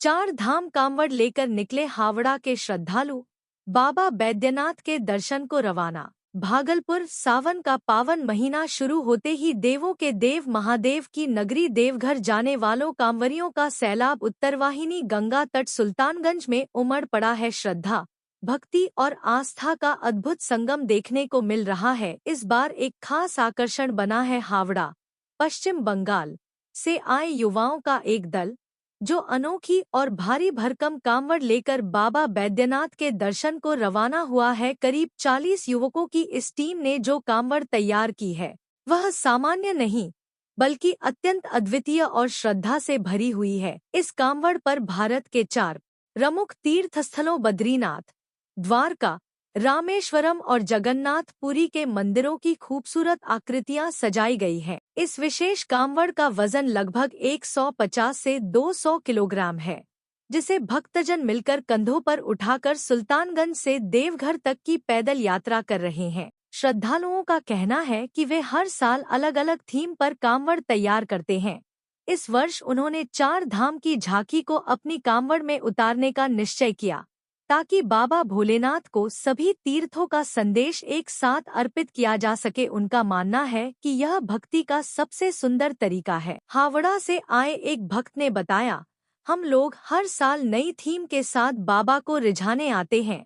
चार धाम कांवड़ लेकर निकले हावड़ा के श्रद्धालु, बाबा बैद्यनाथ के दर्शन को रवाना। भागलपुर। सावन का पावन महीना शुरू होते ही देवों के देव महादेव की नगरी देवघर जाने वालों कांवरियों का सैलाब उत्तरवाहिनी गंगा तट सुल्तानगंज में उमड़ पड़ा है। श्रद्धा, भक्ति और आस्था का अद्भुत संगम देखने को मिल रहा है। इस बार एक खास आकर्षण बना है हावड़ा। पश्चिम बंगाल से आए युवाओं का एक दल, जो अनोखी और भारी भरकम कांवड़ लेकर बाबा बैद्यनाथ के दर्शन को रवाना हुआ है। करीब 40 युवकों की इस टीम ने जो कांवड़ तैयार की है, वह सामान्य नहीं बल्कि अत्यंत अद्वितीय और श्रद्धा से भरी हुई है। इस कांवड़ पर भारत के 4 प्रमुख तीर्थस्थलों बद्रीनाथ, द्वारका, रामेश्वरम और जगन्नाथपुरी के मंदिरों की खूबसूरत आकृतियां सजाई गई हैं। इस विशेष कांवड़ का वजन लगभग 150 से 200 किलोग्राम है, जिसे भक्तजन मिलकर कंधों पर उठाकर सुल्तानगंज से देवघर तक की पैदल यात्रा कर रहे हैं। श्रद्धालुओं का कहना है कि वे हर साल अलग अलग थीम पर कांवड़ तैयार करते हैं। इस वर्ष उन्होंने 4 धाम की झांकी को अपनी कांवड़ में उतारने का निश्चय किया, ताकि बाबा भोलेनाथ को सभी तीर्थों का संदेश एक साथ अर्पित किया जा सके। उनका मानना है कि यह भक्ति का सबसे सुंदर तरीका है। हावड़ा से आए एक भक्त ने बताया, हम लोग हर साल नई थीम के साथ बाबा को रिझाने आते हैं।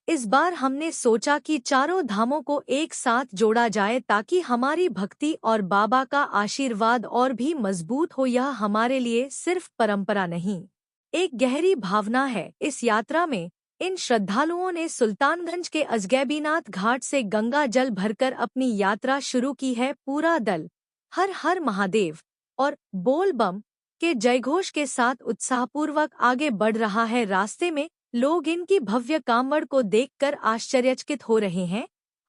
इस बार हमने सोचा कि चारों धामों को एक साथ जोड़ा जाए, ताकि हमारी भक्ति और बाबा का आशीर्वाद और भी मजबूत हो। यह हमारे लिए सिर्फ परंपरा नहीं, एक गहरी भावना है। इस यात्रा में इन श्रद्धालुओं ने सुल्तानगंज के अजगैबीनाथ घाट से गंगा जल भरकर अपनी यात्रा शुरू की है। पूरा दल हर हर महादेव और बोल बम के जयघोष के साथ उत्साहपूर्वक आगे बढ़ रहा है। रास्ते में लोग इनकी भव्य कांवड़ को देखकर आश्चर्यचकित हो रहे हैं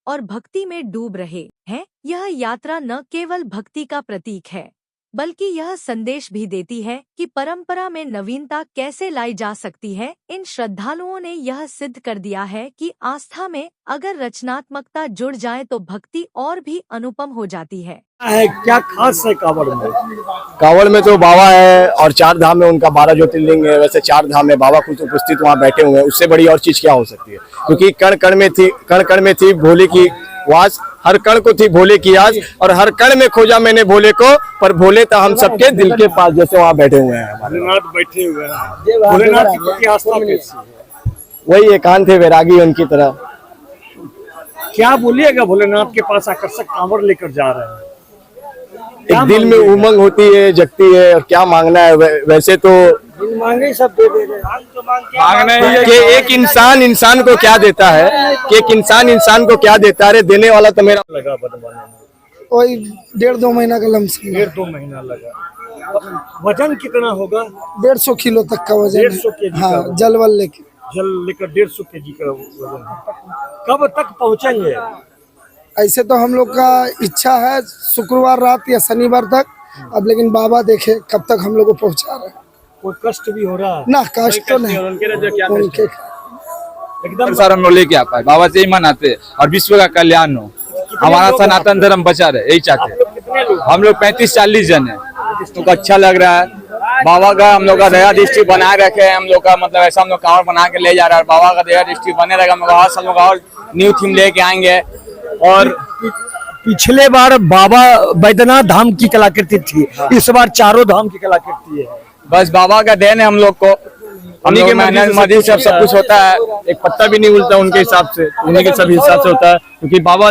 और भक्ति में डूब रहे हैं। यह यात्रा न केवल भक्ति का प्रतीक है, बल्कि यह संदेश भी देती है कि परंपरा में नवीनता कैसे लाई जा सकती है। इन श्रद्धालुओं ने यह सिद्ध कर दिया है कि आस्था में अगर रचनात्मकता जुड़ जाए तो भक्ति और भी अनुपम हो जाती है। क्या खास है कांवड़ में? कांवड़ में तो बाबा है और 4 धाम में उनका 12 ज्योतिर्लिंग है। वैसे 4 धाम में बाबा खुद उपस्थित वहाँ बैठे हुए हैं। उससे बड़ी और चीज क्या हो सकती है, क्योंकि कण कण में थी भोले की वास, हर कण को थी भोले की आस, और हर कण में खोजा मैंने भोले को, पर भोले था हम सबके दिल के पास। जैसे वहाँ बैठे हुए हैं भोलेनाथ बैठे हुए हैं। भोलेनाथ की प्रति आस्था कैसी है? वही एकांत है, वैरागी उनकी तरह। क्या बोलिएगा, भोलेनाथ के पास आकर्षक कांवड़ लेकर जा रहे हैं, एक दिल में उमंग होती है, जगती है, और क्या मांगना है। वैसे तो मांगे सब दे दे रहे हैं। मांगना है कि एक इंसान को क्या देता है, कि एक इंसान को क्या देता है। देने वाला तो मेरा लगा बनवाने में वही 1.5-2 महीना का लमसम। 1.5-2 महीना लगा। वजन कितना होगा? 150 किलो तक का वजन। 150 केजी। हाँ, जलवल लेके जल लेकर 150 केजी का वजन है। कब तक पहुँचेंगे? ऐसे तो हम लोग का इच्छा है शुक्रवार रात या शनिवार तक, अब लेकिन बाबा देखे कब तक हम लोग को पहुँचा रहे हैं। कोई कष्ट भी हो रहा है? ना, कष्ट तो नहीं। उनके एकदम सर हम लोग लेके आ पाए, बाबा से ही मनाते और विश्व का कल्याण हो, हमारा सनातन धर्म बचा रहे, यही चाहते। हम लोग 35-40 जन है, तो अच्छा लग रहा है। बाबा का हम लोग का दया दृष्टि बनाए रखे हैं। हम लोग का मतलब ऐसा हम लोग कांवड़ बना के ले जा रहा है। बाबा का दया दृष्टि बने रहेगा। हम लोग और न्यू थीम लेके आएंगे। और पिछले बार बाबा बैद्यनाथ धाम की कलाकृति थी, इस बार चारों धाम की कलाकृति है। बस बाबा का देन है हम लोग को, उन्हीं के मेहनत मदद से सब कुछ होता है। एक पत्ता भी नहीं उलता उनके हिसाब से, उन्हीं के सब हिसाब से होता है, क्योंकि बाबा